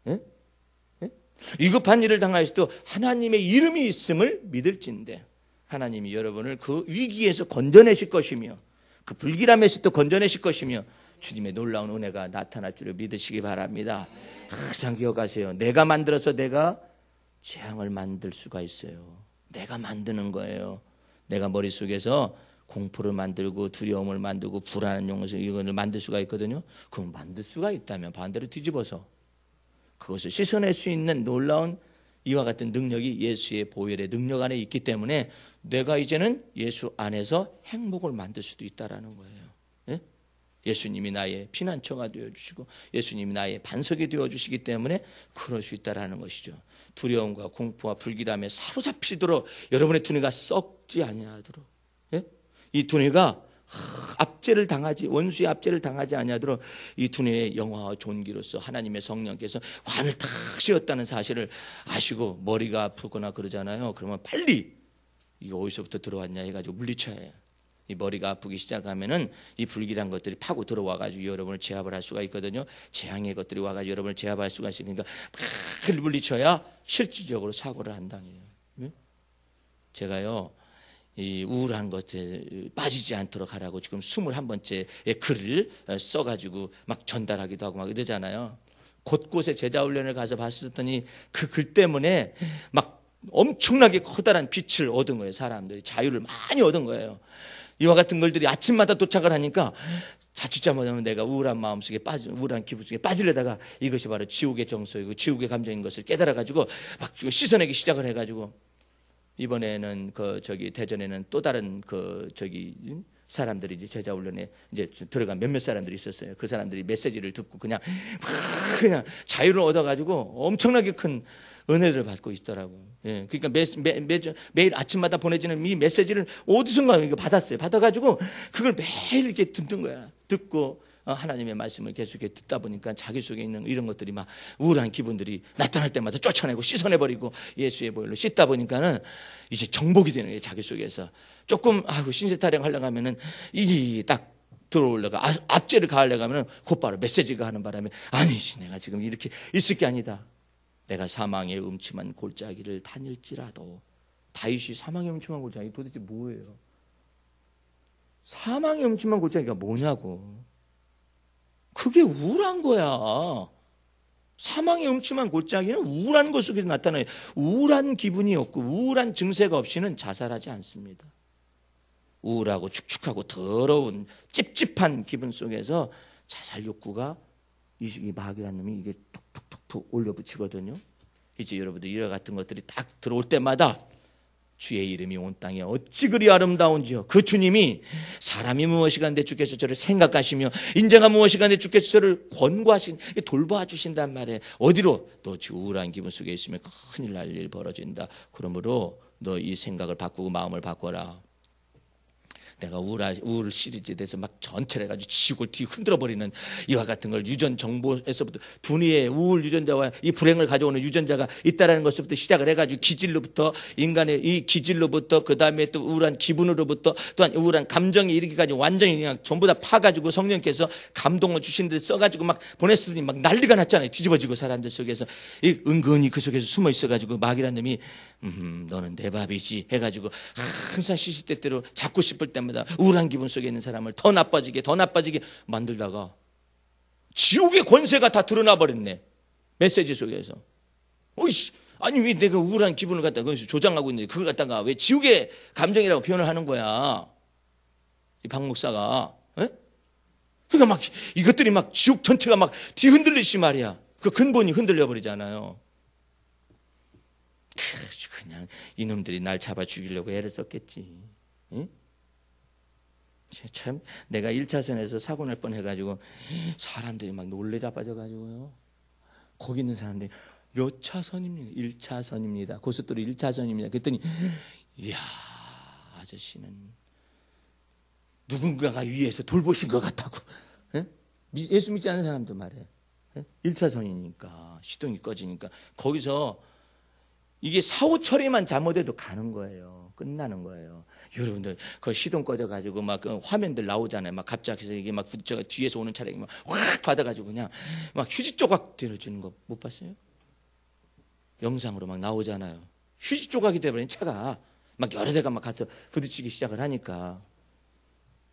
예? 예? 위급한 일을 당하여도 하나님의 이름이 있음을 믿을진대 하나님이 여러분을 그 위기에서 건져내실 것이며 그 불길함에서도 건져내실 것이며 주님의 놀라운 은혜가 나타날 줄을 믿으시기 바랍니다. 항상 기억하세요. 내가 만들어서 내가 재앙을 만들 수가 있어요. 내가 만드는 거예요. 내가 머릿속에서 공포를 만들고 두려움을 만들고 불안한 용어를 이걸 만들 수가 있거든요. 그럼 만들 수가 있다면 반대로 뒤집어서 그것을 씻어낼 수 있는 놀라운 이와 같은 능력이 예수의 보혈의 능력 안에 있기 때문에 내가 이제는 예수 안에서 행복을 만들 수도 있다라는 거예요. 예? 예수님이 나의 피난처가 되어주시고 예수님이 나의 반석이 되어주시기 때문에 그럴 수 있다라는 것이죠. 두려움과 공포와 불길함에 사로잡히도록 여러분의 두뇌가 썩지 아니하도록 예? 이 두뇌가 압제를 당하지 원수의 압제를 당하지 아니하도록 이 두뇌의 영화와 존귀로서 하나님의 성령께서 관을 탁 씌웠다는 사실을 아시고 머리가 아프거나 그러잖아요. 그러면 빨리 이거 어디서부터 들어왔냐 해가지고 물리쳐야 해요. 이 머리가 아프기 시작하면은 이 불길한 것들이 파고 들어와가지고 여러분을 제압을 할 수가 있거든요. 재앙의 것들이 와가지고 여러분을 제압할 수가 있으니까 막 물리쳐야 실질적으로 사고를 한다니요. 제가요. 이 우울한 것에 빠지지 않도록 하라고 지금 21번째의 글을 써가지고 막 전달하기도 하고 막 이러잖아요. 곳곳에 제자훈련을 가서 봤었더니 그 글 때문에 막 엄청나게 커다란 빛을 얻은 거예요. 사람들이 자유를 많이 얻은 거예요. 이와 같은 글들이 아침마다 도착을 하니까 자칫 잘못하면 내가 우울한 마음속에 우울한 기분 속에 빠지려다가 이것이 바로 지옥의 정서이고 지옥의 감정인 것을 깨달아가지고 막 씻어내기 시작을 해가지고 이번에는 대전에는 또 다른 사람들이 이제 제자 훈련에 이제 들어간 몇몇 사람들이 있었어요. 그 사람들이 메시지를 듣고 그냥 자유를 얻어가지고 엄청나게 큰 은혜를 받고 있더라고요. 예, 그러니까 매일 아침마다 보내지는 이 메시지를 어디선가 이거 받았어요. 받아가지고 그걸 매일 이렇게 듣는 거야. 듣고 하나님의 말씀을 계속 듣다 보니까 자기 속에 있는 이런 것들이 막 우울한 기분들이 나타날 때마다 쫓아내고 씻어내버리고 예수의 보혈로 씻다 보니까는 이제 정복이 되는 거예요. 자기 속에서 조금 신세 타령하려고 하면은 이게 딱 들어오려고 압제를 가하려고 하면은 곧바로 메시지가 하는 바람에 아니지, 내가 지금 이렇게 있을 게 아니다. 내가 사망의 음침한 골짜기를 다닐지라도. 다윗이 사망의 음침한 골짜기 도대체 뭐예요? 사망의 음침한 골짜기가 뭐냐고. 그게 우울한 거야. 사망의 음침한 골짜기는 우울한 것 속에서 나타나요. 우울한 기분이 없고 우울한 증세가 없이는 자살하지 않습니다. 우울하고 축축하고 더러운 찝찝한 기분 속에서 자살 욕구가 이 마귀라는 놈이 이게 툭툭툭툭 올려붙이거든요. 이제 여러분들 이와 같은 것들이 딱 들어올 때마다 주의 이름이 온 땅에 어찌 그리 아름다운지요. 그 주님이 사람이 무엇이간데 주께서 저를 생각하시며 인자가 무엇이간데 주께서 저를 권고하신 돌봐주신단 말이에요. 어디로? 너 지금 우울한 기분 속에 있으면 큰일 날 일 벌어진다. 그러므로 너 이 생각을 바꾸고 마음을 바꿔라. 내가 우울 시리즈에 대해서 막 전체를 해가지고 지옥을 뒤 흔들어버리는 이와 같은 걸 유전 정보에서부터 두뇌의 우울 유전자와 이 불행을 가져오는 유전자가 있다라는 것부터 시작을 해가지고 기질로부터 인간의 이 기질로부터 그 다음에 또 우울한 기분으로부터 또한 우울한 감정에 이르기까지 완전히 그냥 전부 다 파가지고 성령께서 감동을 주신 듯 써가지고 막 보냈으니 막 난리가 났잖아요. 뒤집어지고 사람들 속에서 은근히 그 속에서 숨어 있어가지고 마귀라는 놈이 너는 내 밥이지 해가지고 항상 시시때때로 잡고 싶을 때마다 우울한 기분 속에 있는 사람을 더 나빠지게 만들다가 지옥의 권세가 다 드러나 버렸네. 메시지 속에서. 아니 왜 내가 우울한 기분을 갖다가 조장하고 있는데 그걸 갖다가 왜 지옥의 감정이라고 표현을 하는 거야. 이 박 목사가. 그러니까 막 이것들이 막 지옥 전체가 막 뒤흔들리시 말이야. 그 근본이 흔들려 버리잖아요. 그냥 이놈들이 날 잡아 죽이려고 애를 썼겠지. 응? 참 내가 1차선에서 사고 날 뻔해가지고 사람들이 막 놀래 자빠져가지고요. 거기 있는 사람들이 몇 차선입니까? 1차선입니다. 고속도로 1차선입니다. 그랬더니 이야, 아저씨는 누군가가 위에서 돌보신 것 같다고. 예수 믿지 않는 사람도 말해. 1차선이니까 시동이 꺼지니까 거기서 이게 사후 처리만 잘못해도 가는 거예요. 끝나는 거예요. 여러분들 그 시동 꺼져가지고 막 그 화면들 나오잖아요. 막 갑자기 이게 막 부딪혀가 뒤에서 오는 차량이 막 확 받아가지고 그냥 막 휴지 조각 들어지는 거 못 봤어요? 영상으로 막 나오잖아요. 휴지 조각이 돼버린 차가 막 여러 대가 막 가서 부딪히기 시작을 하니까.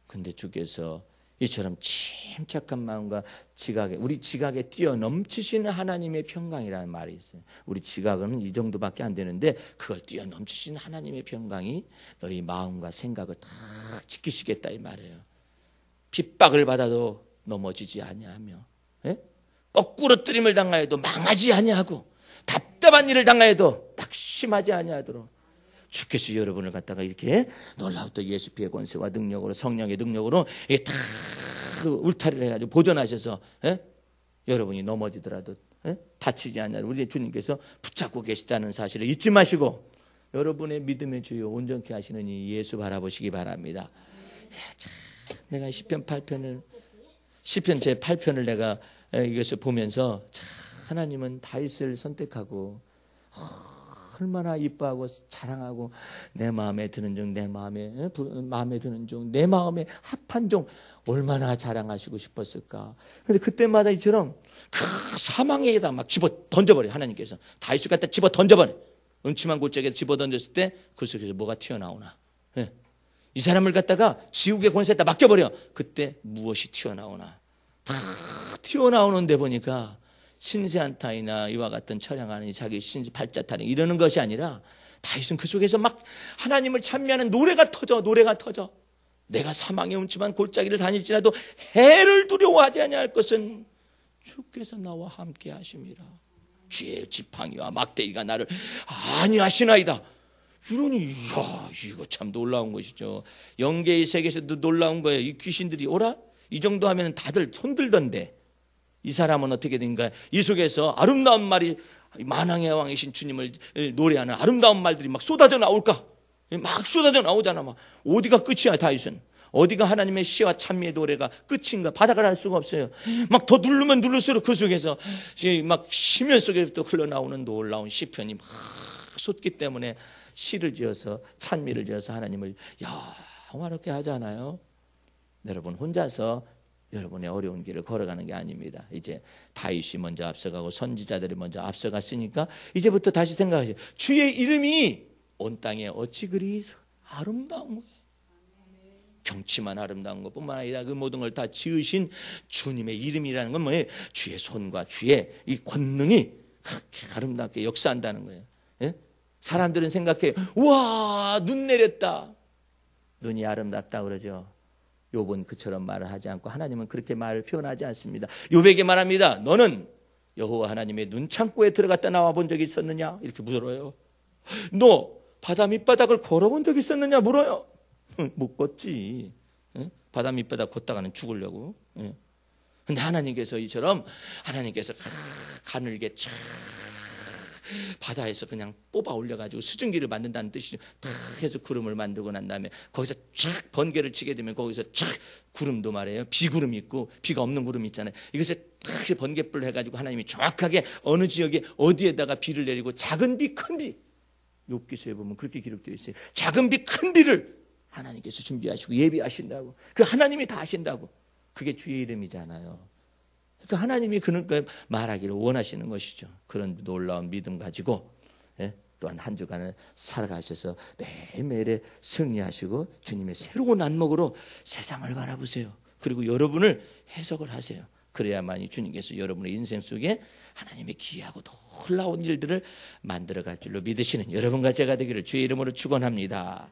근데 주께서 이처럼 침착한 마음과 지각에 우리 지각에 뛰어넘치시는 하나님의 평강이라는 말이 있어요. 우리 지각은 이 정도밖에 안 되는데 그걸 뛰어넘치시는 하나님의 평강이 너희 마음과 생각을 다 지키시겠다 이 말이에요. 핍박을 받아도 넘어지지 아니하며 거꾸로 뜨림을 당하여도 망하지 아니하고 답답한 일을 당하여도 낙심하지 아니하도록 주께서 여러분을 갖다가 이렇게 놀라웠던 예수 피의 권세와 능력으로 성령의 능력으로 다 울타리를 해가지고 보존하셔서 여러분이 넘어지더라도 다치지 않냐 우리 주님께서 붙잡고 계시다는 사실을 잊지 마시고 여러분의 믿음의 주요 온전케 하시는 이 예수 바라보시기 바랍니다. 내가 시편 8편을 시편 제 8편을 내가 이것을 보면서 하나님은 다윗을 선택하고 얼마나 이뻐하고 자랑하고 내 마음에 드는 종 내 마음에 드는 종 내 마음에 합한 종 얼마나 자랑하시고 싶었을까. 그런데 그때마다 이처럼 그 사망에다 막 집어 던져버려. 하나님께서 다윗을 갖다 집어 던져버려. 음침한 골짜기에 집어 던졌을 때 그 속에서 뭐가 튀어나오나. 이 사람을 갖다가 지옥의 권세에다 맡겨버려. 그때 무엇이 튀어나오나. 다 튀어나오는데 보니까 신세 한탄이나 이와 같은 철량하는 자기 신세 팔자 타령 이러는 것이 아니라 다윗은 그 속에서 막 하나님을 찬미하는 노래가 터져. 내가 사망의 음침한 골짜기를 다닐지라도 해를 두려워하지 아니할 것은 주께서 나와 함께 하심이라. 주의 지팡이와 막대기가 나를 안위하시나이다. 이러니 야, 이거 참 놀라운 것이죠. 영계의 세계에서도 놀라운 거예요. 이 귀신들이 오라? 이 정도 하면 다들 손들던데 이 사람은 어떻게 된가? 이 속에서 아름다운 말이 만왕의 왕이신 주님을 노래하는 아름다운 말들이 막 쏟아져 나올까? 막 쏟아져 나오잖아. 막 어디가 끝이야, 다윗은? 어디가 하나님의 시와 찬미의 노래가 끝인가? 바닥을 알 수가 없어요. 막 더 누르면 누를수록 그 속에서 막 심연 속에부터 흘러나오는 놀라운 시편이 막 쏟기 때문에 시를 지어서 찬미를 지어서 하나님을 영화롭게 하잖아요. 여러분 혼자서 여러분의 어려운 길을 걸어가는 게 아닙니다. 이제 다윗이 먼저 앞서가고 선지자들이 먼저 앞서갔으니까 이제부터 다시 생각하세요. 주의 이름이 온 땅에 어찌 그리 아름다운 거예요. 경치만 아름다운 것뿐만 아니라 그 모든 걸 다 지으신 주님의 이름이라는 건 뭐예요? 주의 손과 주의 이 권능이 그렇게 아름답게 역사한다는 거예요. 예? 사람들은 생각해요. 우와, 눈 내렸다. 눈이 아름답다 그러죠. 욥은 그처럼 말을 하지 않고 하나님은 그렇게 말을 표현하지 않습니다. 욥에게 말합니다. 너는 여호와 하나님의 눈창고에 들어갔다 나와 본 적이 있었느냐? 이렇게 물어요. 너 바다 밑바닥을 걸어본 적이 있었느냐? 물어요. 못 걷지. 바다 밑바닥 걷다가는 죽으려고. 근데 하나님께서 이처럼 하나님께서 가늘게 쫙 바다에서 그냥 뽑아 올려가지고 수증기를 만든다는 뜻이죠. 탁 해서 구름을 만들고 난 다음에 거기서 쫙 번개를 치게 되면 거기서 쫙 구름도 말이에요. 비구름이 있고 비가 없는 구름이 있잖아요. 이것에 탁 번개불을 해가지고 하나님이 정확하게 어느 지역에 어디에다가 비를 내리고 작은 비, 큰 비. 욥기서에 보면 그렇게 기록되어 있어요. 작은 비, 큰 비를 하나님께서 준비하시고 예비하신다고. 그 하나님이 다 하신다고. 그게 주의 이름이잖아요. 그러니까 하나님이 그런 말하기를 원하시는 것이죠. 그런 놀라운 믿음 가지고 또한 한 주간을 살아가셔서 매일매일에 승리하시고 주님의 새로운 안목으로 세상을 바라보세요. 그리고 여러분을 해석을 하세요. 그래야만이 주님께서 여러분의 인생 속에 하나님의 기이하고 놀라운 일들을 만들어갈 줄로 믿으시는 여러분과 제가 되기를 주의 이름으로 축원합니다.